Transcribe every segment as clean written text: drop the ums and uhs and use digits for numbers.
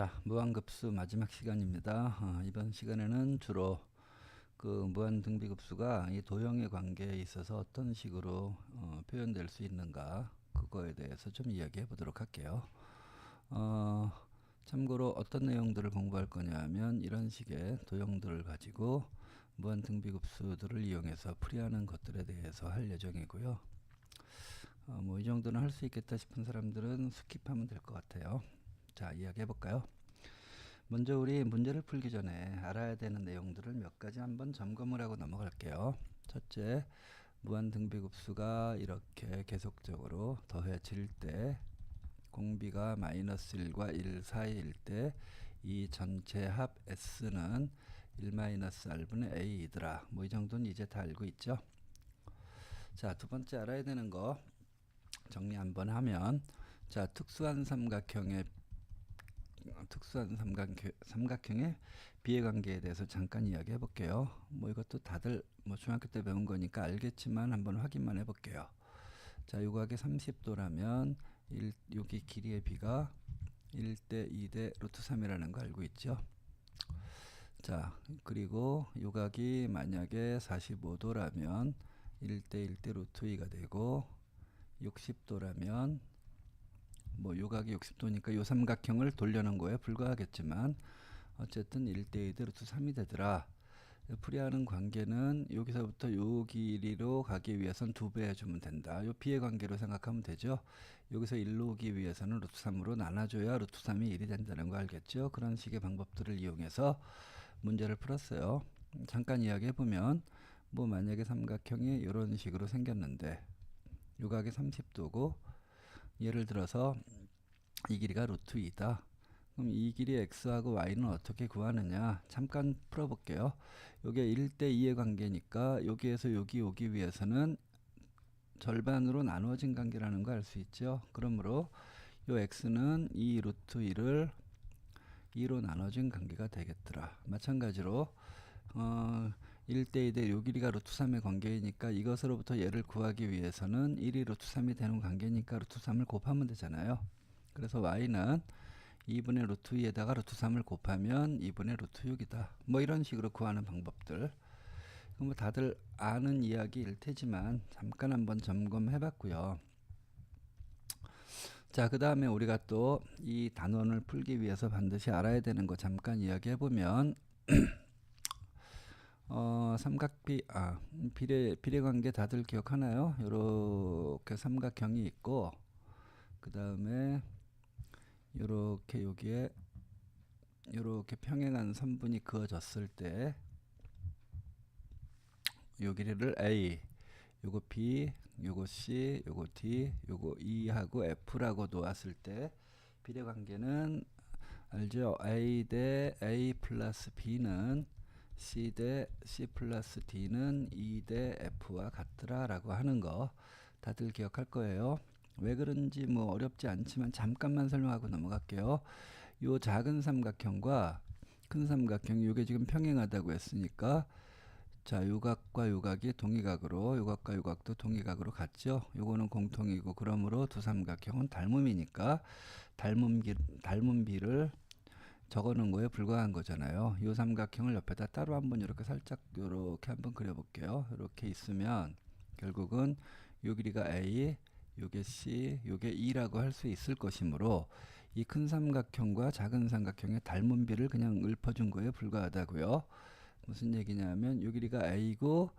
자, 무한급수 마지막 시간입니다. 이번 시간에는 주로 그 무한등비급수가 이 도형의 관계에 있어서 어떤 식으로 표현될 수 있는가 그거에 대해서 좀 이야기해 보도록 할게요. 참고로 어떤 내용들을 공부할 거냐 하면 이런 식의 도형들을 가지고 무한등비급수들을 이용해서 풀이하는 것들에 대해서 할 예정이고요. 뭐 이 정도는 할 수 있겠다 싶은 사람들은 스킵하면 될 것 같아요. 자, 이야기해 볼까요? 먼저 우리 문제를 풀기 전에 알아야 되는 내용들을 몇 가지 한번 점검을 하고 넘어갈게요. 첫째, 무한등비급수가 이렇게 계속적으로 더해질 때 공비가 마이너스 1과 1 사이일 때 이 전체 합 S는 1-R분의 A이더라. 뭐 이 정도는 이제 다 알고 있죠? 자, 두 번째 알아야 되는 거 정리 한번 하면, 자, 특수한 삼각형의 비례관계에 대해서 잠깐 이야기해 볼게요. 뭐 이것도 다들 뭐 중학교 때 배운 거니까 알겠지만 한번 확인만 해 볼게요. 자, 요각이 30도라면 여기 길이의 비가 1대 2대 루트 3이라는 거 알고 있죠? 자, 그리고 요각이 만약에 45도라면 1대 1대 루트 2가 되고, 60도라면 뭐 요각이 60도니까 요 삼각형을 돌려놓은 거에 불과하겠지만 어쨌든 1대 2대 루트 3이 되더라. 풀이하는 관계는 여기서부터 요 길이로 가기 위해선 2배 해주면 된다. 요 비의 관계로 생각하면 되죠. 여기서 1로 오기 위해서는 루트 3으로 나눠줘야 루트 3이 1이 된다는 거 알겠죠? 그런 식의 방법들을 이용해서 문제를 풀었어요. 잠깐 이야기해보면, 뭐 만약에 삼각형이 이런 식으로 생겼는데 요각이 30도고 예를 들어서 이 길이가 루트 2다. 그럼 이 길이 x하고 y는 어떻게 구하느냐? 잠깐 풀어볼게요. 요게 1대 2의 관계니까 여기에서 여기 오기 위해서는 절반으로 나누어진 관계라는 거 알 수 있죠. 그러므로 요 x는 이 루트 2를 2로 나눠진 관계가 되겠더라. 마찬가지로 1대 2대 요 길이가 루트 3의 관계이니까 이것으로부터 얘를 구하기 위해서는 1이 루트 3이 되는 관계니까 루트 3을 곱하면 되잖아요. 그래서 y는 2분의 루트 2에다가 루트 3을 곱하면 2분의 루트 6이다. 뭐 이런 식으로 구하는 방법들. 뭐 다들 아는 이야기일 테지만 잠깐 한번 점검해 봤고요. 자, 그 다음에 우리가 또 이 단원을 풀기 위해서 반드시 알아야 되는 거 잠깐 이야기해 보면 비례관계 다들 기억하나요? 요렇게 삼각형이 있고, 그 다음에 요렇게 여기에 요렇게 평행한 선분이 그어졌을 때 요 길이를 A, 요거 B, 요거 C, 요거 D, 요거 E하고 F라고 놓았을 때 비례관계는 알죠? A 대 A 플러스 B는 C 대 C 플러스 D는 E 대 F와 같더라 라고 하는 거 다들 기억할 거예요. 왜 그런지 뭐 어렵지 않지만 잠깐만 설명하고 넘어갈게요. 요 작은 삼각형과 큰 삼각형이 요게 지금 평행하다고 했으니까, 자, 요각과 요각이 동의각으로, 요각과 요각도 동의각으로 같죠. 요거는 공통이고, 그러므로 두 삼각형은 닮음이니까 닮은 비를 적어놓은 거에 불과한 거잖아요. 요 삼각형을 옆에다 따로 한번 이렇게 살짝 요렇게 한번 그려볼게요. 이렇게 있으면 결국은 요 길이가 A, 요게 C, 요게 E라고 할 수 있을 것이므로 이 큰 삼각형과 작은 삼각형의 닮은 비를 그냥 읊어준 거에 불과하다고요. 무슨 얘기냐면 요 길이가 A고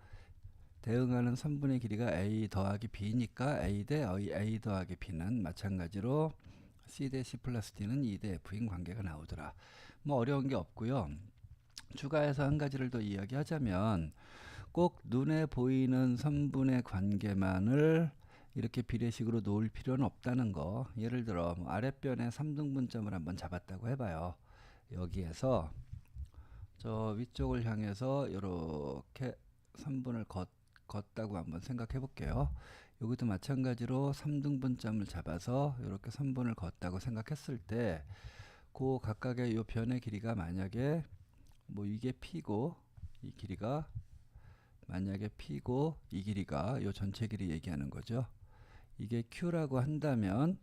대응하는 선분의 길이가 A 더하기 B니까 A 대 A 더하기 B는 마찬가지로 C 대 C 플러스 D는 E 대 F인 관계가 나오더라. 뭐 어려운 게 없고요. 추가해서 한 가지를 더 이야기하자면, 꼭 눈에 보이는 선분의 관계만을 이렇게 비례식으로 놓을 필요는 없다는 거. 예를 들어 뭐 아랫변에 3등분점을 한번 잡았다고 해봐요. 여기에서 저 위쪽을 향해서 이렇게 선분을 걷다고 한번 생각해 볼게요. 여기도 마찬가지로 3등분점을 잡아서 이렇게 선분을 걷다고 생각했을 때, 그 각각의 요 변의 길이가 만약에 뭐 이게 P고, 이 길이가 만약에 P고, 이 길이가 요 전체 길이 얘기하는 거죠. 이게 Q라고 한다면,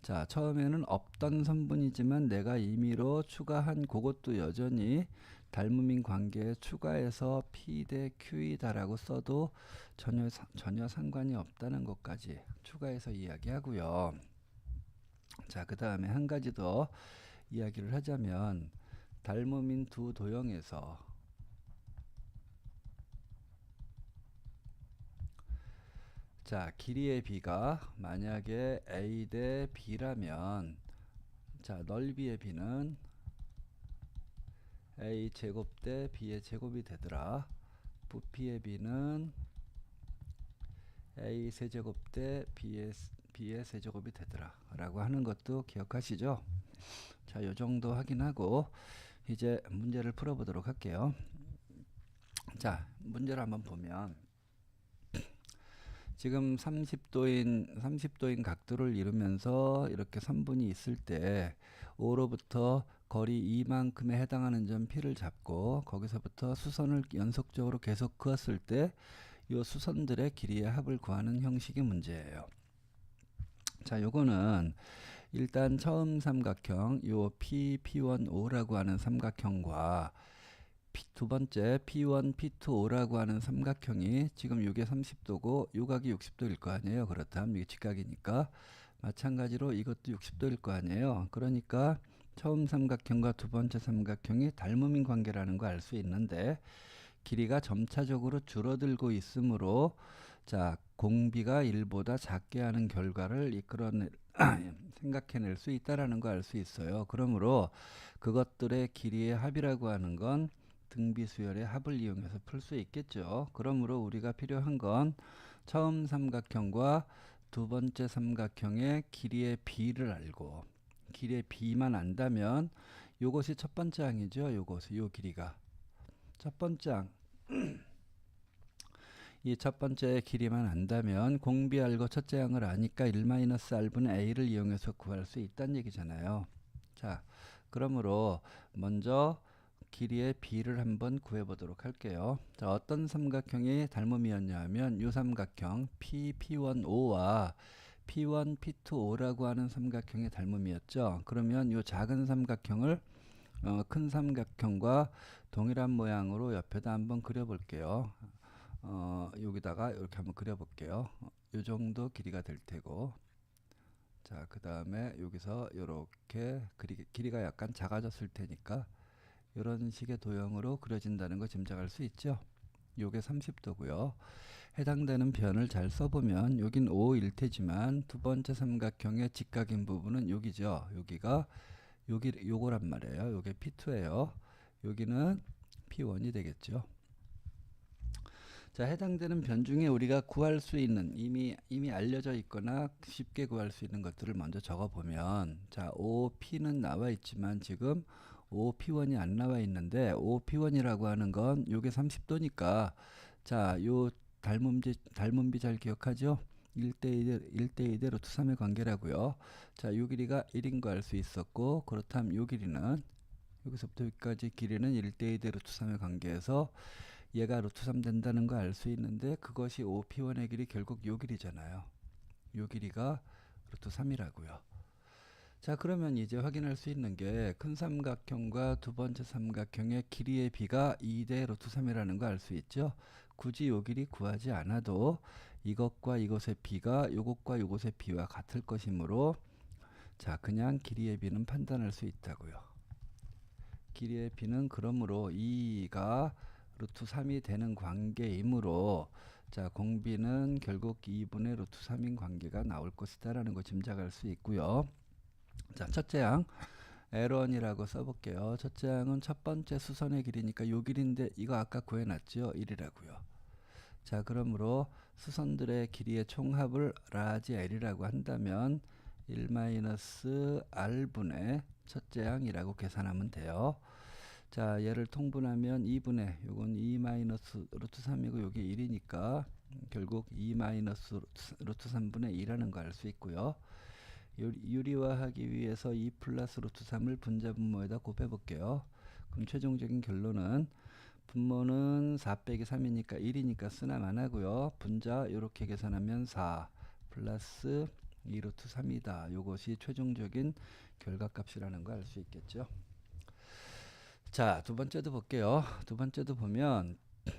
자, 처음에는 없던 선분이지만 내가 임의로 추가한 그것도 여전히 닮음인 관계에 추가해서 P 대 Q이다라고 써도 전혀 상관이 없다는 것까지 추가해서 이야기하고요. 자, 그 다음에 한 가지 더 이야기를 하자면 닮음인 두 도형에서 자, 길이의 b가 만약에 a 대 b라면 자, 넓이의 b는 a 제곱 대 b의 제곱이 되더라. 부피의 b는 a 세제곱 대 b의 세제곱이 되더라 라고 하는 것도 기억하시죠? 자, 요 정도 확인하고 이제 문제를 풀어보도록 할게요. 자, 문제를 한번 보면 지금 30도인 각도를 이루면서 이렇게 3분이 있을 때 O로부터 거리 이만큼에 해당하는 점 P를 잡고 거기서부터 수선을 연속적으로 계속 그었을 때 이 수선들의 길이의 합을 구하는 형식의 문제예요. 자, 요거는 일단 처음 삼각형 요 P1O라고 하는 삼각형과 두 번째 P1, P2O라고 하는 삼각형이 지금 이게 30도고 요각이 60도일 거 아니에요. 그렇다면 이게 직각이니까 마찬가지로 이것도 60도일 거 아니에요. 그러니까 처음 삼각형과 두 번째 삼각형이 닮음인 관계라는 거 알 수 있는데 길이가 점차적으로 줄어들고 있으므로 자, 공비가 1보다 작게 하는 결과를 생각해낼 수 있다라는 거 알 수 있어요. 그러므로 그것들의 길이의 합이라고 하는 건 등비수열의 합을 이용해서 풀 수 있겠죠. 그러므로 우리가 필요한 건 처음 삼각형과 두 번째 삼각형의 길이의 비를 알고 길이의 비만 안다면 요것이 첫 번째 항이죠. 요것이 요 길이가 첫 번째 항. 이 첫 번째 길이만 안다면 공비 알고 첫째 항을 아니까 1-r분의 a를 이용해서 구할 수 있다는 얘기잖아요. 자, 그러므로 먼저 길이의 b를 한번 구해보도록 할게요. 자, 어떤 삼각형이 닮음이었냐 하면 이 삼각형 P1O와 P1, P2O라고 하는 삼각형의 닮음이었죠. 그러면 이 작은 삼각형을 큰 삼각형과 동일한 모양으로 옆에다 한번 그려볼게요. 여기다가 이렇게 한번 그려볼게요. 이 정도 길이가 될 테고, 자, 그 다음에 여기서 이렇게 길이가 약간 작아졌을 테니까 이런 식의 도형으로 그려진다는 거 짐작할 수 있죠. 요게 30도고요. 해당되는 변을 잘 써보면 여긴 5일 테지만 두 번째 삼각형의 직각인 부분은 여기죠. 여기가 요거란 말이에요. 요게 P2예요. 여기는 P1이 되겠죠. 자, 해당되는 변 중에 우리가 구할 수 있는 이미 알려져 있거나 쉽게 구할 수 있는 것들을 먼저 적어 보면 자, OP는 나와 있지만 지금 OP1이 안 나와 있는데 OP1이라고 하는 건 요게 30도니까 자, 요 닮음비 잘 기억하죠? 1대2 루트 3의 관계라고요. 자, 요 길이가 1인 거 알 수 있었고 그렇다면 요 길이는 여기서부터 여기까지 길이는 1대2 루트 3의 관계에서 얘가 루트 3 된다는 거 알 수 있는데 그것이 OP1의 길이 결국 요 길이잖아요. 요 길이가 루트 3이라고요. 자, 그러면 이제 확인할 수 있는 게 큰 삼각형과 두 번째 삼각형의 길이의 비가 2대 루트 3이라는 거 알 수 있죠. 굳이 요 길이 구하지 않아도 이것과 이것의 비가 요것과 요것의 비와 같을 것이므로 자, 그냥 길이의 비는 판단할 수 있다고요. 길이의 비는 그러므로 2가 루트 3이 되는 관계이므로 자, 공비는 결국 2분의 루트 3인 관계가 나올 것이다 라는 거 짐작할 수 있고요. 자, 첫째 항 L1이라고 써볼게요. 첫째 항은 첫 번째 수선의 길이니까 요 길인데 이거 아까 구해놨죠. 1이라고요. 자, 그러므로 수선들의 길이의 총합을 라지 L이라고 한다면 1-r분의 첫째 항이라고 계산하면 돼요. 자, 얘를 통분하면 2분의 요건 2 마이너스 루트 3이고 요게 1이니까 결국 2 마이너스 루트 3분의 2라는 거 알 수 있고요. 유리화하기 위해서 2 플러스 루트 3을 분자 분모에다 곱해 볼게요. 그럼 최종적인 결론은 분모는 4 빼기 3이니까 1이니까 쓰나만 하고요. 분자 이렇게 계산하면 4 플러스 2 루트 3이다. 요것이 최종적인 결과값이라는 거 알 수 있겠죠. 자, 두 번째도 볼게요. 두 번째도 보면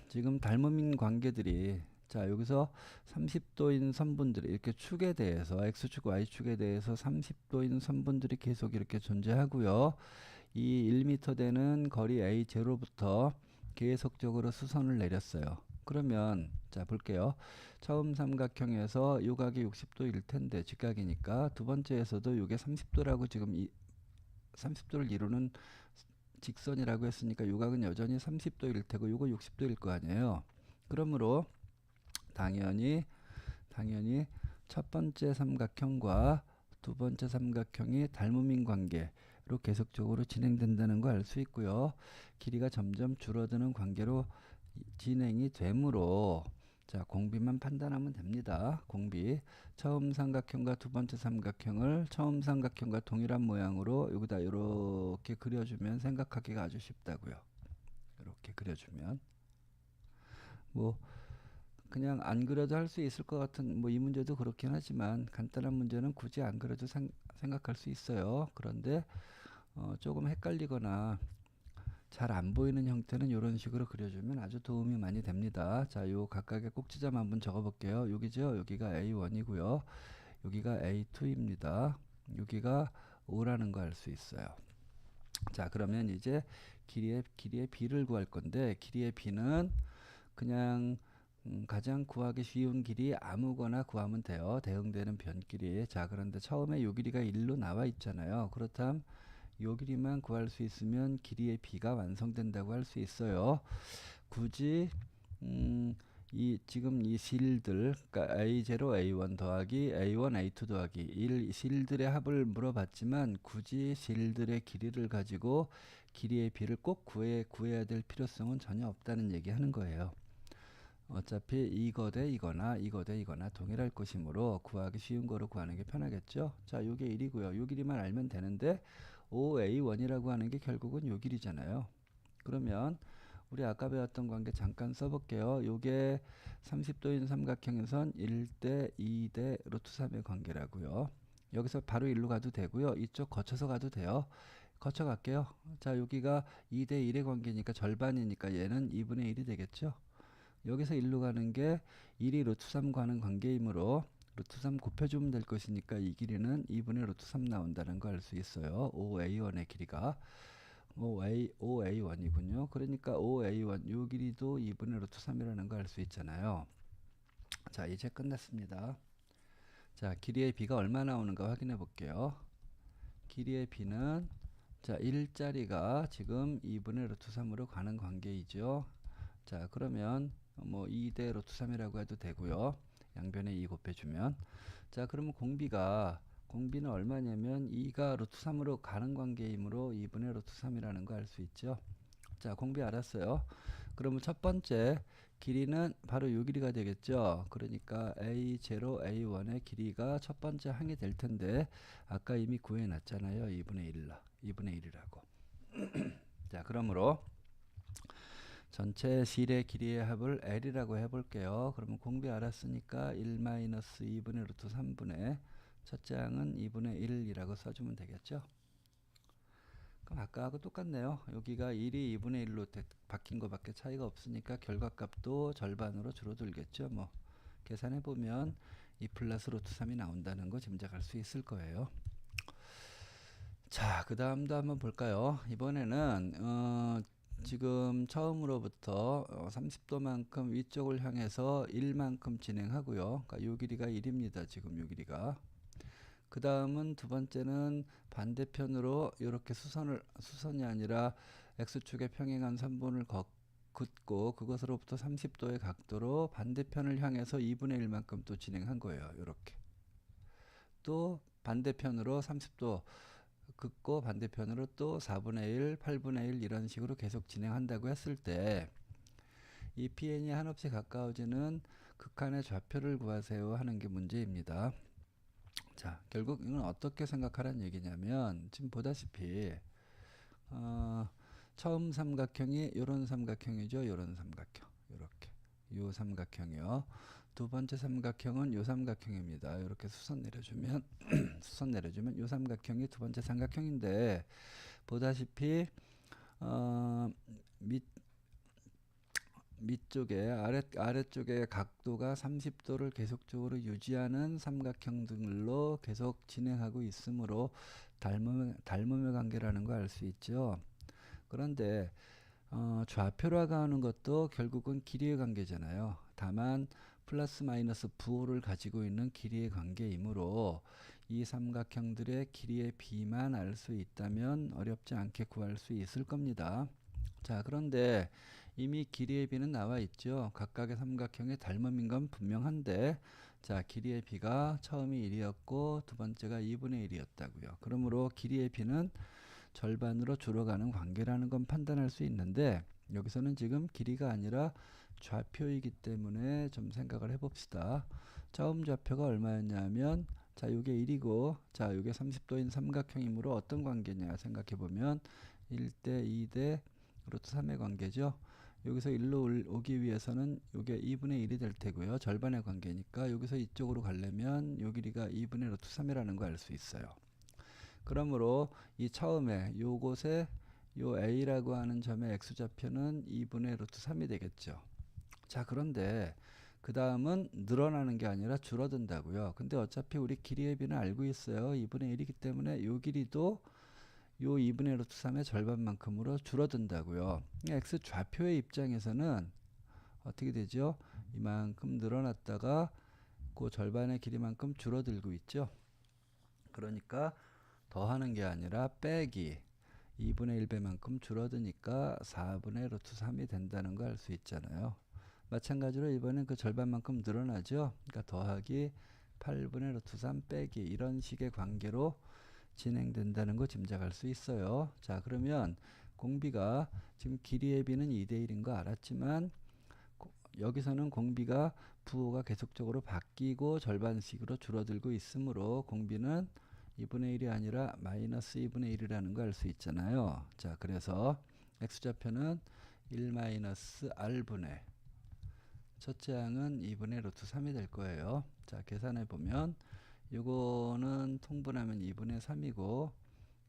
지금 닮음인 관계들이, 자, 여기서 30도인 선분들이 이렇게 축에 대해서 x축, y축에 대해서 30도인 선분들이 계속 이렇게 존재하고요. 이 1m 되는 거리 A0부터 계속적으로 수선을 내렸어요. 그러면 자 볼게요. 처음 삼각형에서 요각이 60도일 텐데 직각이니까 두 번째에서도 요게 30도라고 지금 30도를 이루는 직선이라고 했으니까 요각은 여전히 30도일 테고 요거 60도일 거 아니에요. 그러므로 당연히 첫 번째 삼각형과 두 번째 삼각형이 닮음인 관계로 계속적으로 진행된다는 거 알 수 있고요. 길이가 점점 줄어드는 관계로 진행이 되므로 자 공비만 판단하면 됩니다. 공비 처음 삼각형과 두 번째 삼각형을 처음 삼각형과 동일한 모양으로 여기다 이렇게 그려주면 생각하기가 아주 쉽다고요. 이렇게 그려주면 뭐 그냥 안 그려도 할 수 있을 것 같은 뭐 이 문제도 그렇긴 하지만 간단한 문제는 굳이 안 그려도 생각할 수 있어요. 그런데 조금 헷갈리거나 잘 안 보이는 형태는 이런 식으로 그려주면 아주 도움이 많이 됩니다. 자, 요 각각의 꼭지점 한번 적어 볼게요. 여기죠. 여기가 A1이고요. 여기가 A2입니다. 여기가 5라는 거 알 수 있어요. 자, 그러면 이제 길이의 b를 구할 건데 길이의 b는 그냥 가장 구하기 쉬운 길이 아무거나 구하면 돼요. 대응되는 변길이. 자, 그런데 처음에 요 길이가 1로 나와 있잖아요. 그렇다면 요 길이만 구할 수 있으면 길이의 b가 완성된다고 할 수 있어요. 굳이 지금 이 실들, 그러니까 A0, A1 더하기 A1, A2 더하기 1 실들의 합을 물어봤지만 굳이 실들의 길이를 가지고 길이의 b를 꼭 구해야 될 필요성은 전혀 없다는 얘기 하는 거예요. 어차피 이거 대 이거나 이거 대 이거나 동일할 것이므로 구하기 쉬운 거로 구하는 게 편하겠죠. 자, 요게 1이고요. 요 길이만 알면 되는데 5A1이라고 하는 게 결국은 요 길이잖아요. 그러면 우리 아까 배웠던 관계 잠깐 써볼게요. 요게 30도인 삼각형에선 1대 2대 루트 3의 관계라고요. 여기서 바로 1로 가도 되고요. 이쪽 거쳐서 가도 돼요. 거쳐 갈게요. 자, 여기가 2대 1의 관계니까 절반이니까 얘는 2분의 1이 되겠죠. 여기서 1로 가는 게 1이 루트 3 가는 관계이므로 루트 3 곱해주면 될 것이니까 이 길이는 2분의 루트 3 나온다는 걸 알 수 있어요. 5A1의 길이가 5A1이군요. 그러니까 5A1 요 길이도 2분의 루트 3이라는 걸 알 수 있잖아요. 자, 이제 끝났습니다. 자, 길이의 b가 얼마 나오는가 확인해 볼게요. 길이의 b는 자, 1짜리가 지금 2분의 루트 3으로 가는 관계이죠. 자, 그러면 뭐 2대 루트 3이라고 해도 되고요. 양변에 2 곱해주면 자, 그러면 공비는 얼마냐면 2가 루트 3으로 가는 관계이므로 2분의 루트 3이라는 거 알 수 있죠. 자, 공비 알았어요. 그러면 첫 번째 길이는 바로 요 길이가 되겠죠. 그러니까 A0, A1의 길이가 첫 번째 항이 될 텐데 아까 이미 구해 놨잖아요. 2분의 1이라고. 자, 그러므로 전체 실의 길이의 합을 L이라고 해볼게요. 그러면 공비 알았으니까 1-2분의 루트 3분의 첫째 항은 2분의 1이라고 써주면 되겠죠. 그럼 아까하고 똑같네요. 여기가 1이 2분의 1로 바뀐 것밖에 차이가 없으니까 결과값도 절반으로 줄어들겠죠. 뭐 계산해보면 2 플러스 루트 3이 나온다는 거 짐작할 수 있을 거예요. 자, 그 다음도 한번 볼까요? 이번에는 지금 처음으로부터 30도만큼 위쪽을 향해서 1만큼 진행하고요. 그러니까 요 길이가 1입니다. 지금 요 길이가. 그 다음은 두 번째는 반대편으로 이렇게 수선이 아니라 x축에 평행한 선분을 긋고 그것으로부터 30도의 각도로 반대편을 향해서 2분의 1만큼 또 진행한 거예요. 이렇게. 또 반대편으로 30도 긋고 반대편으로 또 4분의 1, 8분의 1 이런 식으로 계속 진행한다고 했을 때 이 PN이 한없이 가까워지는 극한의 좌표를 구하세요 하는 게 문제입니다. 자, 결국 이건 어떻게 생각하라는 얘기냐면 지금 보다시피 처음 삼각형이 요런 삼각형이죠. 요런 삼각형. 요렇게. 요 삼각형이요. 두 번째 삼각형은 요 삼각형입니다. 이렇게 수선 내려주면 수선 내려주면 요 삼각형이 두 번째 삼각형인데 보다시피 밑 밑쪽에 아래쪽에 각도가 30도를 계속적으로 유지하는 삼각형들로 계속 진행하고 있으므로 닮음의 관계라는 거 알 수 있죠. 그런데 좌표라고 하는 것도 결국은 길이의 관계잖아요. 다만 플러스 마이너스 부호를 가지고 있는 길이의 관계이므로 이 삼각형들의 길이의 비만 알 수 있다면 어렵지 않게 구할 수 있을 겁니다. 자, 그런데 이미 길이의 비는 나와 있죠. 각각의 삼각형의 닮음인 건 분명한데, 자, 길이의 비가 처음이 1이었고 두 번째가 2분의 1이었다고요. 그러므로 길이의 비는 절반으로 줄어가는 관계라는 건 판단할 수 있는데, 여기서는 지금 길이가 아니라 좌표이기 때문에 좀 생각을 해봅시다. 처음 좌표가 얼마였냐면, 자, 요게 1이고, 자, 요게 30도인 삼각형이므로 어떤 관계냐 생각해보면 1대 2대 루트 3의 관계죠. 여기서 1로 오기 위해서는 요게 2분의 1이 될 테고요. 절반의 관계니까 여기서 이쪽으로 가려면 요 길이가 2분의 루트 3이라는 거 알 수 있어요. 그러므로 이 처음에 요곳에 요 A라고 하는 점의 x좌표는 2분의 루트 3이 되겠죠. 자, 그런데 그 다음은 늘어나는 게 아니라 줄어든다고요. 근데 어차피 우리 길이의 비는 알고 있어요. 2분의 1이기 때문에 요 길이도 요 2분의 루트 3의 절반만큼으로 줄어든다고요. x 좌표의 입장에서는 어떻게 되죠? 이만큼 늘어났다가 그 절반의 길이만큼 줄어들고 있죠. 그러니까 더하는 게 아니라 빼기 2분의 1배만큼 줄어드니까 4분의 루트 3이 된다는 거 알 수 있잖아요. 마찬가지로 이번엔 그 절반만큼 늘어나죠. 그러니까 더하기 8분의 루트 3 빼기 이런 식의 관계로 진행된다는 거 짐작할 수 있어요. 자, 그러면 공비가 지금 길이의 비는 2대1인 거 알았지만 여기서는 공비가 부호가 계속적으로 바뀌고 절반씩으로 줄어들고 있으므로 공비는 2분의 1이 아니라 마이너스 2분의 1이라는 거 알 수 있잖아요. 자, 그래서 x좌표는 1 마이너스 r분의 첫째 항은 2분의 루트 3이 될 거예요. 자, 계산해 보면 요거는 통분하면 2분의 3이고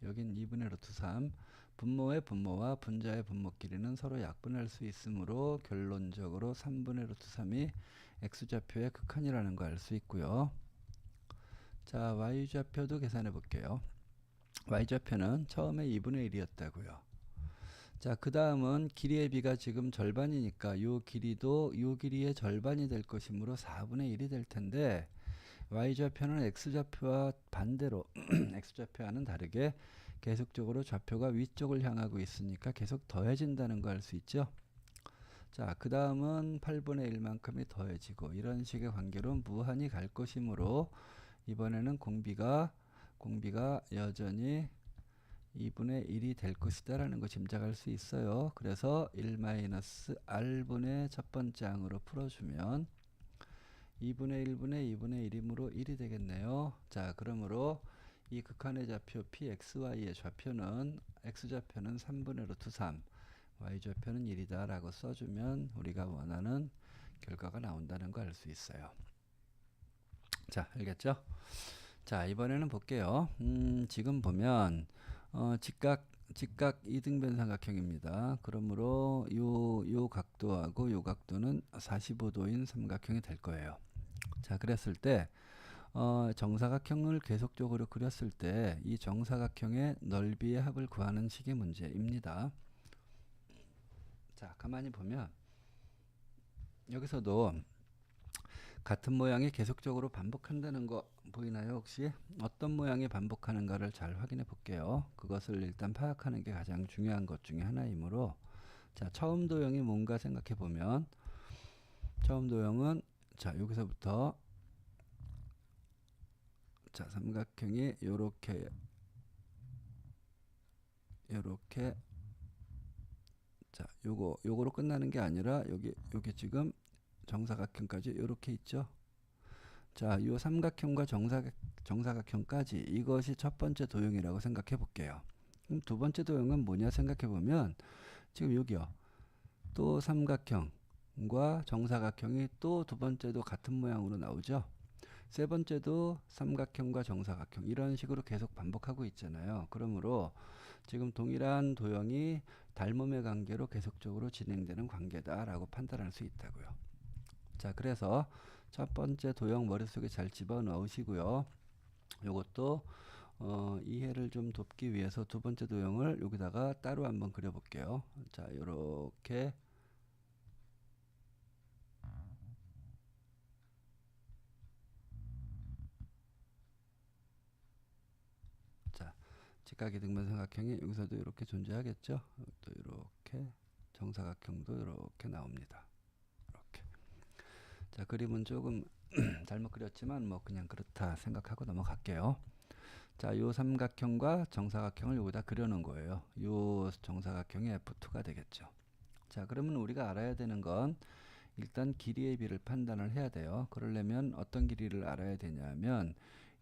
여긴 2분의 루트 3. 분모의 분모와 분자의 분모 길이는 서로 약분할 수 있으므로 결론적으로 3분의 루트 3이 x좌표의 극한이라는 거 알 수 있고요. 자, y좌표도 계산해 볼게요. y좌표는 처음에 2분의 1이었다고요. 자, 그 다음은 길이의 비가 지금 절반이니까 요 길이도 요 길이의 절반이 될 것이므로 4분의 1이 될 텐데 y좌표는 x좌표와 반대로 x좌표와는 다르게 계속적으로 좌표가 위쪽을 향하고 있으니까 계속 더해진다는 거 알 수 있죠. 자, 그 다음은 8분의 1만큼이 더해지고 이런 식의 관계로 무한히 갈 것이므로 이번에는 공비가 여전히 2분의 1이 될 것이다 라는 거 짐작할 수 있어요. 그래서 1-r분의 첫 번째 항으로 풀어주면 2분의 1분의 2분의 1이므로 1이 되겠네요. 자, 그러므로 이 극한의 좌표 pxy의 좌표는 x좌표는 3분의 루트 3 y좌표는 1이다 라고 써주면 우리가 원하는 결과가 나온다는 거 알 수 있어요. 자, 알겠죠? 자, 이번에는 볼게요. 지금 보면 직각 이등변 삼각형입니다. 그러므로 요 각도하고 요 각도는 45도인 삼각형이 될 거예요. 자, 그랬을 때 정사각형을 계속적으로 그렸을 때 이 정사각형의 넓이의 합을 구하는 식의 문제입니다. 자, 가만히 보면 여기서도 같은 모양이 계속적으로 반복한다는 거 보이나요? 혹시 어떤 모양이 반복하는가를 잘 확인해 볼게요. 그것을 일단 파악하는 게 가장 중요한 것 중에 하나이므로 자, 처음 도형이 뭔가 생각해 보면 처음 도형은 자, 여기서부터 자, 삼각형이 요렇게 자, 요거로 끝나는 게 아니라 여기 지금 정사각형까지 요렇게 있죠. 자, 요 삼각형과 정사각형까지 이것이 첫 번째 도형이라고 생각해 볼게요. 그럼 두 번째 도형은 뭐냐 생각해 보면 지금 여기요. 또 삼각형 삼각형과 정사각형이 또 두 번째도 같은 모양으로 나오죠. 세 번째도 삼각형과 정사각형 이런 식으로 계속 반복하고 있잖아요. 그러므로 지금 동일한 도형이 닮음의 관계로 계속적으로 진행되는 관계다라고 판단할 수 있다고요. 자, 그래서 첫 번째 도형 머릿속에 잘 집어넣으시고요. 요것도 이해를 좀 돕기 위해서 두 번째 도형을 여기다가 따로 한번 그려볼게요. 자, 요렇게. 자, 직각이등변 삼각형이 여기서도 이렇게 존재하겠죠. 또 이렇게 정사각형도 이렇게 나옵니다. 이렇게. 자, 그림은 조금 잘못 그렸지만 뭐 그냥 그렇다 생각하고 넘어갈게요. 자, 요 삼각형과 정사각형을 여기다 그려놓은 거예요. 요 정사각형이 F2가 되겠죠. 자, 그러면 우리가 알아야 되는 건 일단 길이의 비를 판단을 해야 돼요. 그러려면 어떤 길이를 알아야 되냐면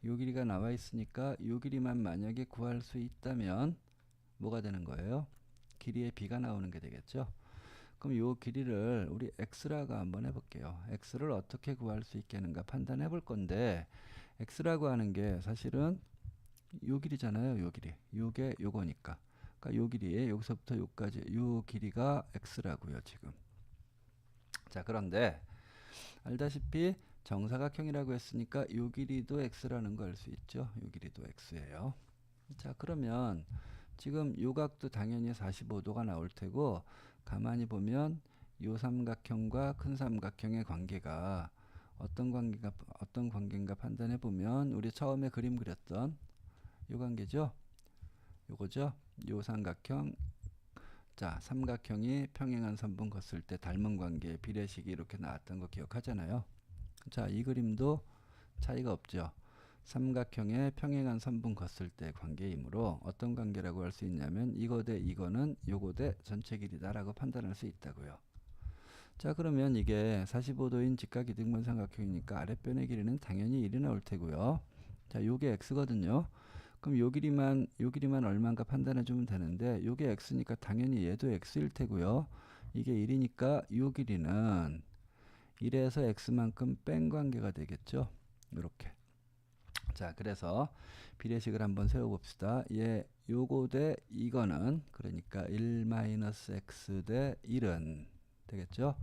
요 길이가 나와 있으니까 요 길이만 만약에 구할 수 있다면 뭐가 되는 거예요? 길이의 비가 나오는 게 되겠죠. 그럼 요 길이를 우리 x라고 한번 해볼게요. x를 어떻게 구할 수 있겠는가 판단해 볼 건데 x라고 하는 게 사실은 요 길이잖아요. 요 길이. 요게 요거니까. 그러니까 요 길이에 여기서부터 요까지 요 길이가 x라고요. 지금. 자, 그런데 알다시피 정사각형이라고 했으니까 요 길이도 x라는 거 알 수 있죠. 요 길이도 x예요. 자, 그러면 지금 요 각도 당연히 45도가 나올 테고 가만히 보면 요 삼각형과 큰 삼각형의 관계가 어떤 관계인가 판단해 보면 우리 처음에 그림 그렸던 요 관계죠. 요거죠. 요 삼각형. 자, 삼각형이 평행한 선분 걷을 때 닮은 관계 비례식이 이렇게 나왔던 거 기억하잖아요. 자, 이 그림도 차이가 없죠. 삼각형의 평행한 선분 걷을 때 관계이므로 어떤 관계라고 할 수 있냐면 이거 대 이거는 요거 대 전체 길이다라고 판단할 수 있다고요. 자, 그러면 이게 45도인 직각이등변 삼각형이니까 아랫변의 길이는 당연히 1이 나올 테고요. 자, 요게 x거든요. 그럼 요 길이만 얼마인가 판단해 주면 되는데 요게 x니까 당연히 얘도 x일 테고요. 이게 1이니까 요 길이는 1에서 x만큼 뺀 관계가 되겠죠. 이렇게. 자, 그래서 비례식을 한번 세워봅시다. 요거 대 이거는 그러니까 1-x 대 1은 되겠죠.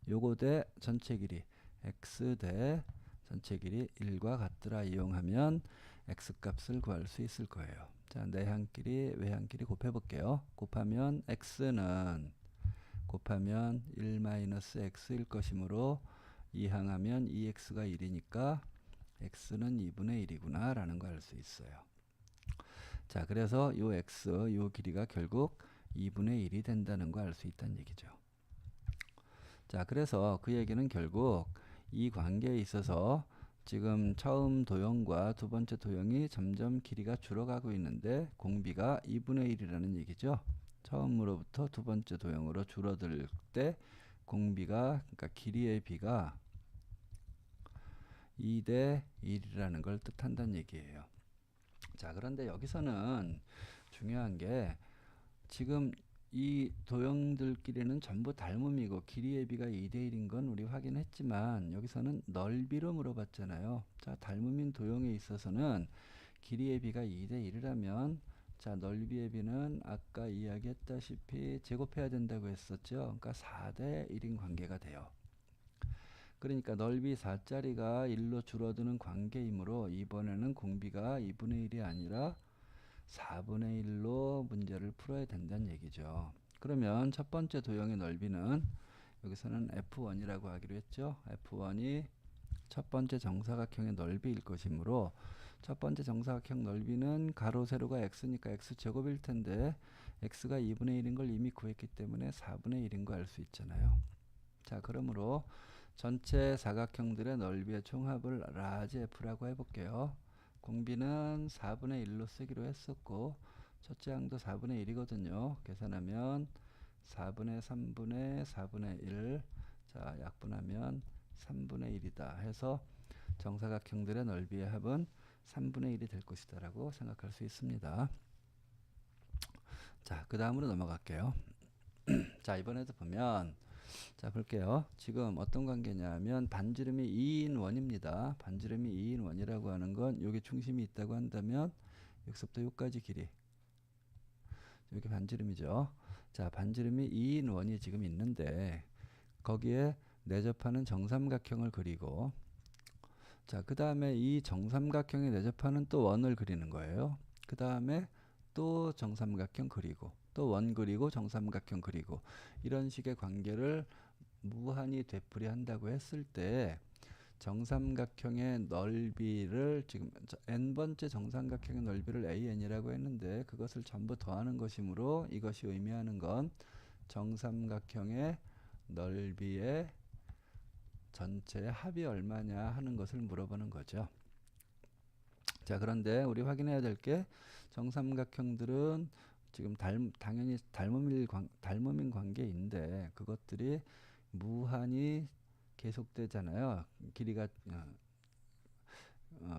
요거 대 전체 길이 x 대 전체 길이 1과 같더라 이용하면 x 값을 구할 수 있을 거예요. 자, 내향끼리 외향끼리 곱해볼게요. 곱하면 x는 곱하면 1-x일 것이므로 이항하면 2x가 1이니까 x는 2분의 1이구나 라는 걸 알 수 있어요. 자, 그래서 요 x, 요 길이가 결국 2분의 1이 된다는 걸 알 수 있다는 얘기죠. 자, 그래서 그 얘기는 결국 이 관계에 있어서 지금 처음 도형과 두 번째 도형이 점점 길이가 줄어가고 있는데 공비가 2분의 1이라는 얘기죠. 처음으로부터 두 번째 도형으로 줄어들 때 공비가 그러니까 길이의 비가 2대 1이라는 걸 뜻한다는 얘기예요. 자, 그런데 여기서는 중요한 게 지금 이 도형들끼리는 전부 닮음이고 길이의 비가 2대 1인 건 우리 확인했지만 여기서는 넓이로 물어봤잖아요. 자, 닮음인 도형에 있어서는 길이의 비가 2대 1이라면 자, 넓이의 비는 아까 이야기했다시피 제곱해야 된다고 했었죠. 그러니까 4대 1인 관계가 돼요. 그러니까 넓이 4짜리가 1로 줄어드는 관계이므로 이번에는 공비가 2분의 1이 아니라 4분의 1로 문제를 풀어야 된다는 얘기죠. 그러면 첫 번째 도형의 넓이는 여기서는 F1이라고 하기로 했죠. F1이 첫 번째 정사각형의 넓이일 것이므로 첫 번째 정사각형 넓이는 가로 세로가 x니까 x제곱일 텐데 x가 2분의 1인 걸 이미 구했기 때문에 4분의 1인 거 알 수 있잖아요. 자, 그러므로 전체 사각형들의 넓이의 총합을 라지 F라고 해볼게요. 공비는 4분의 1로 쓰기로 했었고 첫째 항도 4분의 1이거든요. 계산하면 4분의 3분의 4분의 1 자, 약분하면 3분의 1이다 해서 정사각형들의 넓이의 합은 3분의 1이 될 것이다 라고 생각할 수 있습니다. 자, 그 다음으로 넘어갈게요. 자, 이번에도 보면 자, 볼게요. 지금 어떤 관계냐면 반지름이 2인 원입니다. 반지름이 2인 원이라고 하는 건 여기 중심이 있다고 한다면 여기서부터 여기까지 길이. 여기 반지름이죠. 자, 반지름이 2인 원이 지금 있는데 거기에 내접하는 정삼각형을 그리고 자, 그 다음에 이 정삼각형에 내접하는 또 원을 그리는 거예요. 그 다음에 또 정삼각형 그리고 또 원 그리고 정삼각형 그리고 이런 식의 관계를 무한히 되풀이한다고 했을 때 정삼각형의 넓이를 지금 n번째 정삼각형의 넓이를 AN이라고 했는데 그것을 전부 더하는 것이므로 이것이 의미하는 건 정삼각형의 넓이의 전체 합이 얼마냐 하는 것을 물어보는 거죠. 자, 그런데 우리 확인해야 될 게 정삼각형들은 지금 당연히 닮음인 관계인데 그것들이 무한히 계속되잖아요. 길이가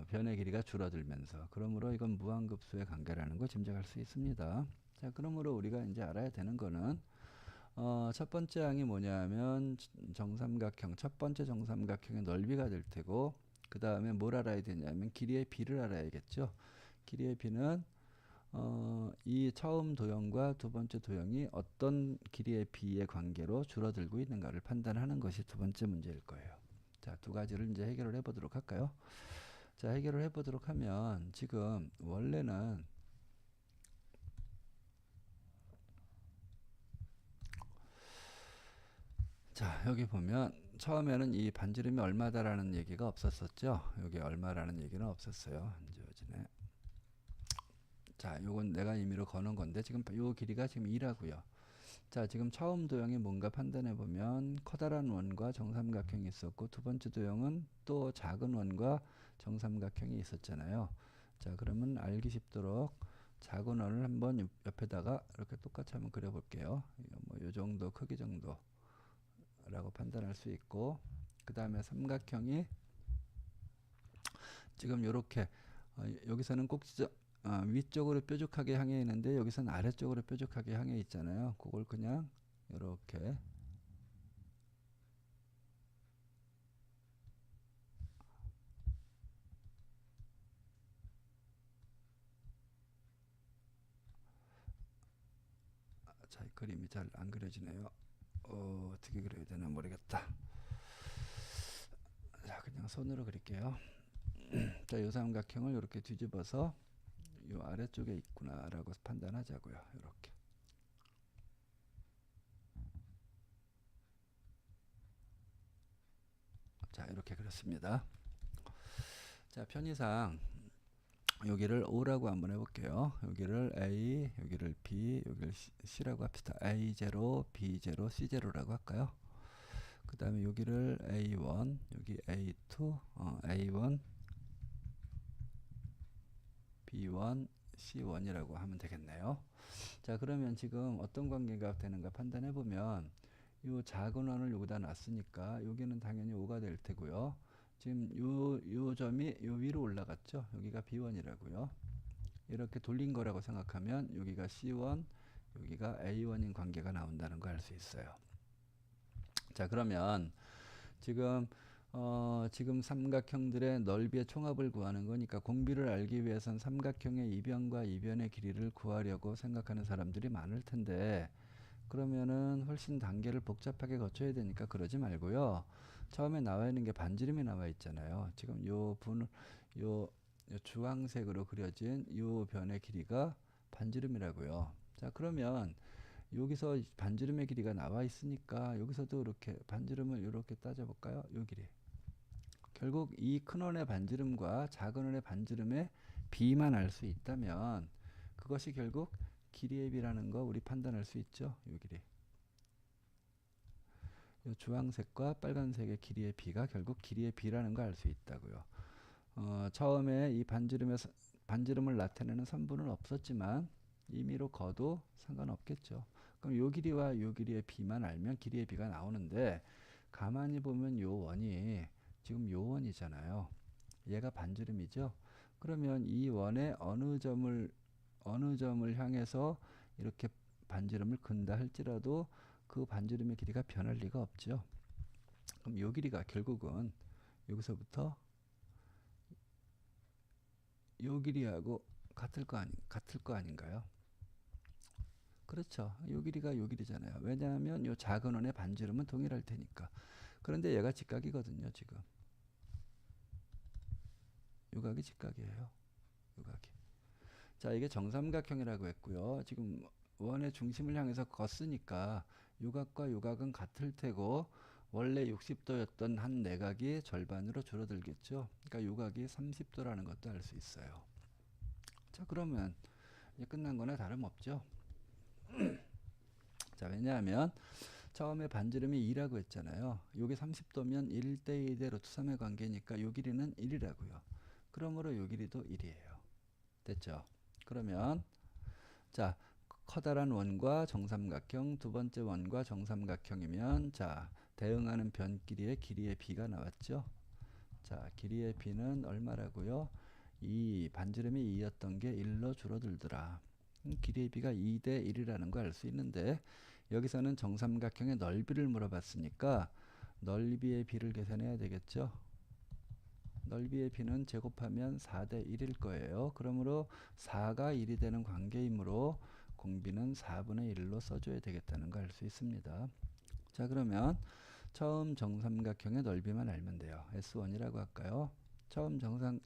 변의 길이가 줄어들면서 그러므로 이건 무한급수의 관계라는 걸 짐작할 수 있습니다. 자, 그러므로 우리가 이제 알아야 되는 거는 첫 번째 항이 뭐냐면 정삼각형 첫 번째 정삼각형의 넓이가 될 테고 그 다음에 뭘 알아야 되냐면 길이의 비를 알아야겠죠. 길이의 비는 이 처음 도형과 두 번째 도형이 어떤 길이의 비의 관계로 줄어들고 있는가를 판단하는 것이 두 번째 문제일 거예요. 자, 두 가지를 이제 해결을 해보도록 할까요? 자, 해결을 해보도록 하면 지금 원래는 자, 여기 보면 처음에는 이 반지름이 얼마다라는 얘기가 없었었죠. 여기 얼마라는 얘기는 없었어요. 현지어진에. 자, 요건 내가 임의로 거는 건데 지금 요 길이가 지금 2라고요. 자, 지금 처음 도형이 뭔가 판단해 보면 커다란 원과 정삼각형이 있었고 두 번째 도형은 또 작은 원과 정삼각형이 있었잖아요. 자, 그러면 알기 쉽도록 작은 원을 한번 옆에다가 이렇게 똑같이 한번 그려 볼게요. 뭐 요 정도 크기 정도 라고 판단할 수 있고 그 다음에 삼각형이 지금 이렇게 여기서는 꼭지점 위쪽으로 뾰족하게 향해 있는데 여기서는 아래쪽으로 뾰족하게 향해 있잖아요. 그걸 그냥 이렇게 자, 이 그림이 잘 안 그려지네요. 어떻게 그려야 되나 모르겠다. 자, 그냥 손으로 그릴게요. 자, 이 삼각형을 이렇게 뒤집어서 이 아래쪽에 있구나라고 판단하자고요. 이렇게. 자, 이렇게 그렸습니다. 자, 편의상 여기를 O라고 한번 해볼게요. 여기를 A, 여기를 B, 여기를 C라고 합시다. A0, B0, C0라고 할까요? 그 다음에 여기를 A1, 여기 A2, A1, B1, C1이라고 하면 되겠네요. 자, 그러면 지금 어떤 관계가 되는가 판단해보면 이 작은 원을 여기다 놨으니까 여기는 당연히 5가 될 테고요. 지금 요 점이 요 위로 올라갔죠. 여기가 B1이라고요. 이렇게 돌린 거라고 생각하면 여기가 C1, 여기가 A1인 관계가 나온다는 거 알 수 있어요. 자, 그러면 지금 삼각형들의 넓이의 총합을 구하는 거니까 공비를 알기 위해선 삼각형의 이변과 이변의 길이를 구하려고 생각하는 사람들이 많을 텐데 그러면은 훨씬 단계를 복잡하게 거쳐야 되니까 그러지 말고요. 처음에 나와 있는 게 반지름이 나와 있잖아요. 지금 요 주황색으로 그려진 요 변의 길이가 반지름이라고요. 자, 그러면 여기서 반지름의 길이가 나와 있으니까 여기서도 이렇게 반지름을 이렇게 따져볼까요? 요 길이. 결국 이 큰 원의 반지름과 작은 원의 반지름의 비만 알 수 있다면 그것이 결국 길이의 비라는 거 우리 판단할 수 있죠. 요 길이. 요 주황색과 빨간색의 길이의 비가 결국 길이의 비라는 거 알 수 있다고요. 처음에 이 반지름을 나타내는 선분은 없었지만 임의로 거도 상관없겠죠. 그럼 요 길이와 요 길이의 비만 알면 길이의 비가 나오는데 가만히 보면 요 원이 지금 요 원이잖아요. 얘가 반지름이죠. 그러면 이 원의 어느 점을 향해서 이렇게 반지름을 근다 할지라도 그 반지름의 길이가 변할 리가 없죠. 그럼 요 길이가 결국은 여기서부터 요 길이하고 같을 거 아닌가요? 그렇죠. 요 길이가 요 길이잖아요. 왜냐하면 요 작은 원의 반지름은 동일할 테니까. 그런데 얘가 직각이거든요, 지금. 요 각이 직각이에요. 요 각이. 자, 이게 정삼각형이라고 했고요. 지금 원의 중심을 향해서 걷으니까 요 각과 요 각은 같을 테고 원래 60도였던 한 내각이 절반으로 줄어들겠죠. 그러니까 요 각이 30도라는 것도 알 수 있어요. 자, 그러면 이제 끝난 거나 다름없죠. 자, 왜냐하면 처음에 반지름이 2라고 했잖아요. 요게 30도면 1대2대 루트 3의 관계니까 요 길이는 1이라고요. 그러므로 요 길이도 1이에요. 됐죠? 그러면 자, 커다란 원과 정삼각형, 두 번째 원과 정삼각형이면 자, 대응하는 변길이의 길이의 b가 나왔죠? 자, 길이의 b는 얼마라고요? 이 반지름이 2였던 게 1로 줄어들더라. 길이의 b가 2대 1이라는 거 알 수 있는데 여기서는 정삼각형의 넓이를 물어봤으니까 넓이의 b를 계산해야 되겠죠? 넓이의 b는 제곱하면 4대 1일 거예요. 그러므로 4가 1이 되는 관계이므로 공비는 4분의 1로 써줘야 되겠다는 거 알 수 있습니다. 자, 그러면 처음 정삼각형의 넓이만 알면 돼요. S1이라고 할까요? 처음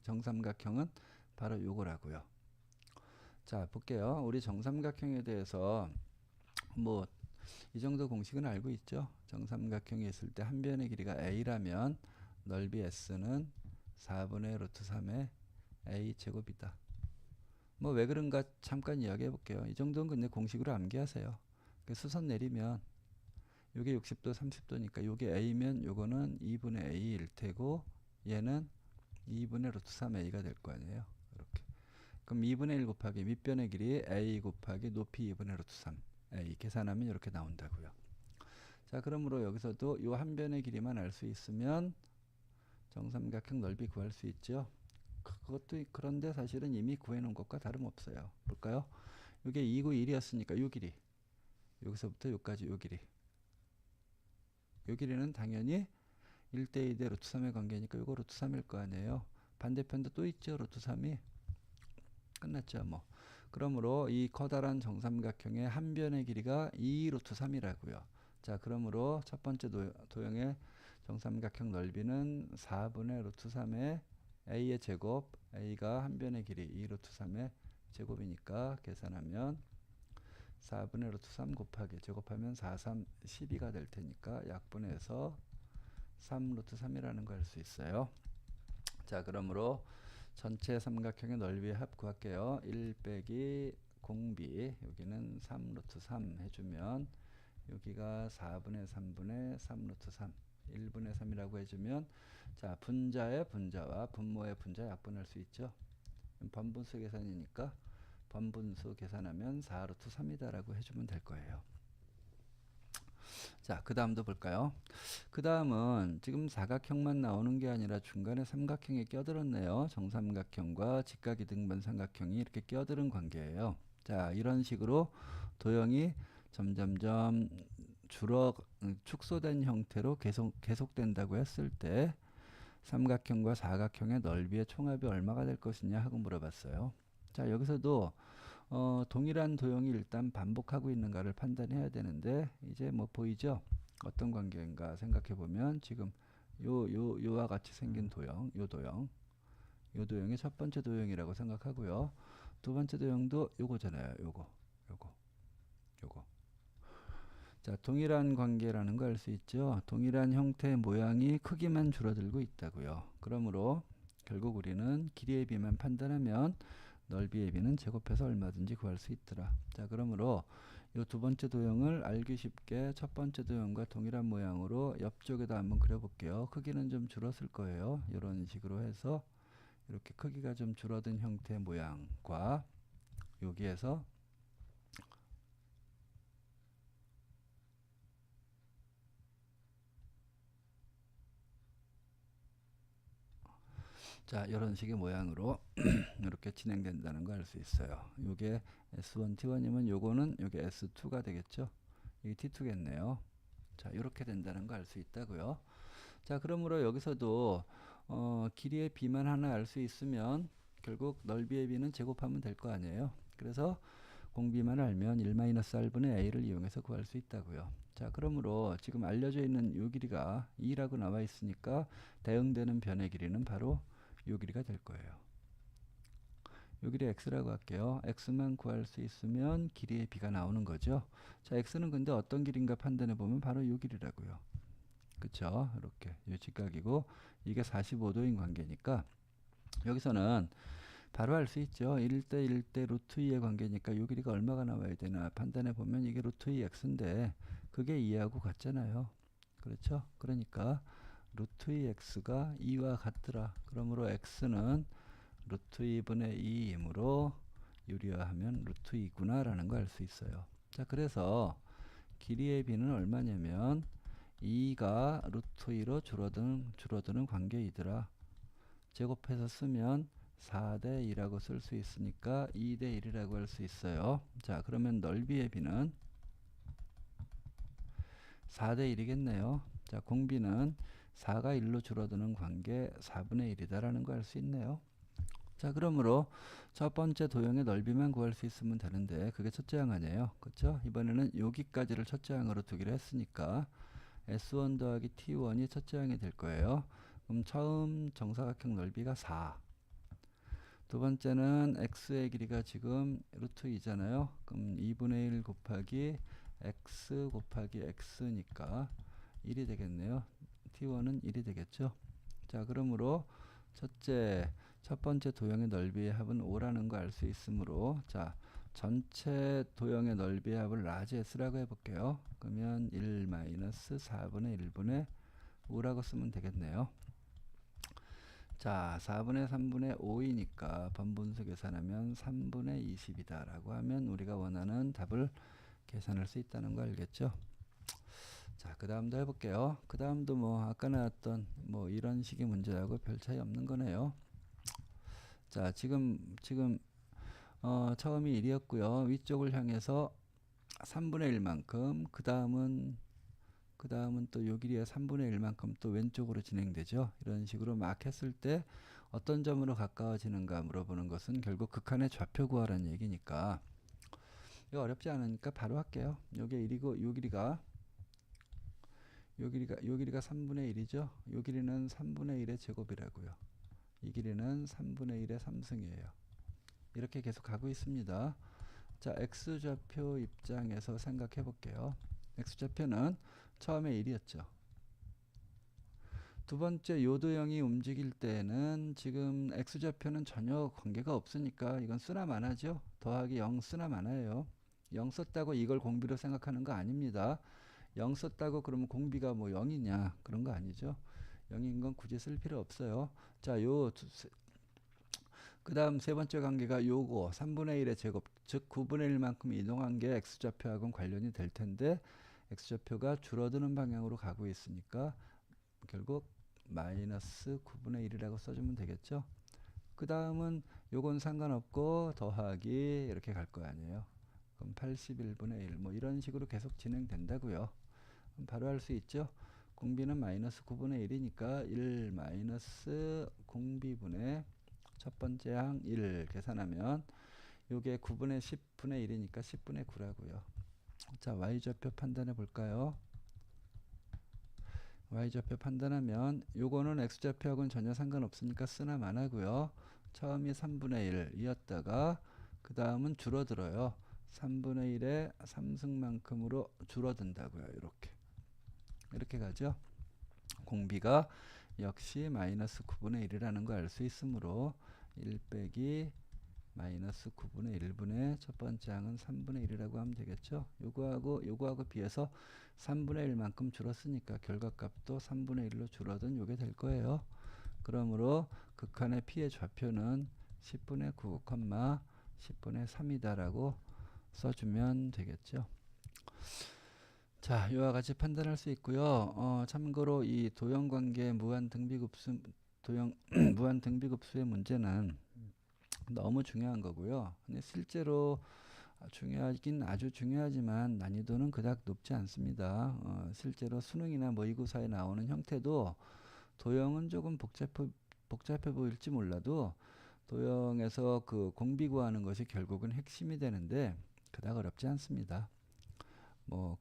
정삼각형은 바로 요거라고요. 자, 볼게요. 우리 정삼각형에 대해서 뭐 이 정도 공식은 알고 있죠. 정삼각형이 있을 때 한 변의 길이가 a라면 넓이 s는 4분의 루트 3의 a 제곱이다. 뭐 왜 그런가 잠깐 이야기해 볼게요. 이 정도는 근데 공식으로 암기하세요. 수선 내리면 요게 60도 30도니까 요게 a면 요거는 2분의 a일 테고 얘는 2분의 루트 3a가 될 거 아니에요. 이렇게. 그럼 2분의 1 곱하기 밑변의 길이 a 곱하기 높이 2분의 루트 3 a 계산하면 이렇게 나온다고요. 자, 그러므로 여기서도 요 한 변의 길이만 알 수 있으면 정삼각형 넓이 구할 수 있죠. 그것도 그런데 사실은 이미 구해놓은 것과 다름없어요. 볼까요? 이게 2구 1이었으니까 요 길이 여기서부터 여기까지 요 길이 요 길이는 당연히 1대2대 루트 3의 관계니까 요거 루트 3일 거 아니에요. 반대편도 또 있죠. 루트 3이 끝났죠. 뭐 그러므로 이 커다란 정삼각형의 한 변의 길이가 2 루트 3이라고요. 자, 그러므로 첫 번째 도형의 정삼각형 넓이는 4분의 루트 3의 a의 제곱, a가 한 변의 길이 2 루트 3의 제곱이니까 계산하면 4분의 루트 3 곱하기 제곱하면 4, 3, 12가 될 테니까 약분해서 3 루트 3이라는 걸 알 수 있어요. 자, 그러므로 전체 삼각형의 넓이의 합 구할게요. 1 빼기 공비 여기는 3 루트 3 해주면 여기가 4분의 3분의 3 루트 3 1분의 3이라고 해주면 자, 분자의 분자와 분모의 분자 약분할 수 있죠. 번분수 계산이니까 번분수 계산하면 4 루트 3이다라고 해주면 될 거예요. 자, 그 다음도 볼까요? 그 다음은 지금 사각형만 나오는 게 아니라 중간에 삼각형이 껴들었네요. 정삼각형과 직각이등변 삼각형이 이렇게 껴들은 관계예요. 자, 이런 식으로 도형이 점점점 축소된 형태로 계속된다고 했을 때 삼각형과 사각형의 넓이의 총합이 얼마가 될 것이냐 하고 물어봤어요. 자, 여기서도 동일한 도형이 일단 반복하고 있는가를 판단해야 되는데 이제 뭐 보이죠? 어떤 관계인가 생각해 보면 지금 요와 같이 생긴 도형, 요 도형이 첫 번째 도형이라고 생각하고요. 두 번째 도형도 요거잖아요. 요거. 자, 동일한 관계라는 걸 알 수 있죠. 동일한 형태의 모양이 크기만 줄어들고 있다고요. 그러므로 결국 우리는 길이의 비만 판단하면 넓이의 비는 제곱해서 얼마든지 구할 수 있더라. 자, 그러므로 이 두 번째 도형을 알기 쉽게 첫 번째 도형과 동일한 모양으로 옆쪽에다 한번 그려볼게요. 크기는 좀 줄었을 거예요. 이런 식으로 해서 이렇게 크기가 좀 줄어든 형태의 모양과 여기에서 자, 이런 식의 모양으로 이렇게 진행된다는 걸 알 수 있어요. 요게 S1, T1이면 요거는 요게 S2가 되겠죠. 이게 T2겠네요. 자, 이렇게 된다는 거 알 수 있다고요. 자, 그러므로 여기서도 길이의 b만 하나 알 수 있으면 결국 넓이의 b는 제곱하면 될 거 아니에요. 그래서 공비만 알면 1-r분의 a를 이용해서 구할 수 있다고요. 자, 그러므로 지금 알려져 있는 요 길이가 2라고 나와 있으니까 대응되는 변의 길이는 바로 요 길이가 될 거예요. 요 길이 x라고 할게요. x만 구할 수 있으면 길이의 b가 나오는 거죠. 자, x는 근데 어떤 길인가 판단해 보면 바로 요 길이라고요. 그쵸? 이렇게 요 직각이고 이게 45도인 관계니까 여기서는 바로 알 수 있죠. 1대 1대 루트 2의 관계니까 요 길이가 얼마가 나와야 되나 판단해 보면 이게 루트 2 x인데 그게 2하고 같잖아요. 그렇죠? 그러니까 루트 2 x가 2와 같더라. 그러므로 x는 루트 2분의 2이므로 유리화하면 루트 2구나 라는 걸 알 수 있어요. 자, 그래서 길이의 b는 얼마냐면 2가 루트 2로 줄어드는 관계이더라. 제곱해서 쓰면 4대 2라고 쓸 수 있으니까 2대 1이라고 할 수 있어요. 자, 그러면 넓이의 b는 4대 1이겠네요. 자, 공비는 4가 1로 줄어드는 관계 4분의 1이다라는 거 알 수 있네요. 자, 그러므로 첫 번째 도형의 넓이만 구할 수 있으면 되는데 그게 첫째 항 아니에요. 그렇죠? 이번에는 여기까지를 첫째 항으로 두기로 했으니까 S1 더하기 T1이 첫째 항이 될 거예요. 그럼 처음 정사각형 넓이가 4. 두 번째는 x의 길이가 지금 루트 2잖아요. 그럼 2분의 1 곱하기 x 곱하기 x니까 1이 되겠네요. T1은 1이 되겠죠. 자, 그러므로 첫 번째 도형의 넓이의 합은 5라는 거 알 수 있으므로 자, 전체 도형의 넓이의 합을 라지 s라고 해볼게요. 그러면 1-4분의 1분의 5라고 쓰면 되겠네요. 자, 4분의 3분의 5이니까 번분수 계산하면 3분의 20이다 라고 하면 우리가 원하는 답을 계산할 수 있다는 거 알겠죠? 자, 그 다음도 해볼게요. 그 다음도 뭐 아까 나왔던 뭐 이런 식의 문제하고 별 차이 없는 거네요. 자, 지금 처음이 1이었고요. 위쪽을 향해서 3분의 1만큼 그 다음은 또 요 길이가 3분의 1만큼 또 왼쪽으로 진행되죠. 이런 식으로 막 했을 때 어떤 점으로 가까워지는가 물어보는 것은 결국 극한의 좌표 구하라는 얘기니까 이거 어렵지 않으니까 바로 할게요. 요게 1이고 요 길이가 3분의 1이죠. 요 길이는 3분의 1의 제곱이라고요. 이 길이는 3분의 1의 3승이에요. 이렇게 계속 가고 있습니다. 자, x좌표 입장에서 생각해 볼게요. x좌표는 처음에 1이었죠. 두 번째 요도형이 움직일 때는 지금 x좌표는 전혀 관계가 없으니까 이건 쓰나 마나죠. 더하기 0 쓰나 마나예요. 0 썼다고 이걸 공비로 생각하는 거 아닙니다. 0 썼다고 그러면 공비가 뭐 0이냐 그런 거 아니죠. 0인 건 굳이 쓸 필요 없어요. 자, 그 다음 세 번째 관계가 요거 3분의 1의 제곱 즉 9분의 1만큼 이동한 게 x좌표하고는 관련이 될 텐데 x좌표가 줄어드는 방향으로 가고 있으니까 결국 마이너스 9분의 1이라고 써주면 되겠죠. 그 다음은 요건 상관없고 더하기 이렇게 갈 거 아니에요. 그럼 81분의 1 뭐 이런 식으로 계속 진행된다고요. 바로 할 수 있죠. 공비는 마이너스 9분의 1이니까 1 마이너스 공비분의 첫 번째 항 1 계산하면 요게 9분의 10분의 1이니까 10분의 9라고요. 자, y좌표 판단해 볼까요? y좌표 판단하면 요거는 x좌표하고는 전혀 상관없으니까 쓰나 마나고요. 처음이 3분의 1이었다가 그 다음은 줄어들어요. 3분의 1의 3승만큼으로 줄어든다고요. 이렇게 가죠. 공비가 역시 마이너스 9분의 1이라는 거 알 수 있으므로 1 빼기 마이너스 9분의 1분의 첫 번째 항은 3분의 1이라고 하면 되겠죠. 요거하고 비해서 3분의 1만큼 줄었으니까 결과값도 3분의 1로 줄어든 요게 될 거예요. 그러므로 극한의 p의 좌표는 10분의 9, 10분의 3이다 라고 써주면 되겠죠. 자, 이와 같이 판단할 수 있고요. 참고로 이 도형관계 무한등비급수 무한등비급수의 문제는 너무 중요한 거고요. 근데 실제로 중요하긴 아주 중요하지만 난이도는 그닥 높지 않습니다. 실제로 수능이나 모의고사에 나오는 형태도 도형은 조금 복잡해 보일지 몰라도 도형에서 그 공비 구하는 것이 결국은 핵심이 되는데 그닥 어렵지 않습니다. 뭐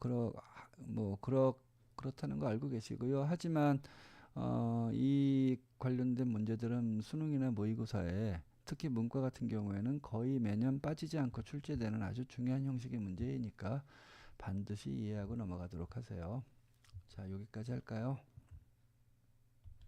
그렇다는 거 알고 계시고요. 하지만 이 관련된 문제들은 수능이나 모의고사에 특히 문과 같은 경우에는 거의 매년 빠지지 않고 출제되는 아주 중요한 형식의 문제이니까 반드시 이해하고 넘어가도록 하세요. 자, 여기까지 할까요?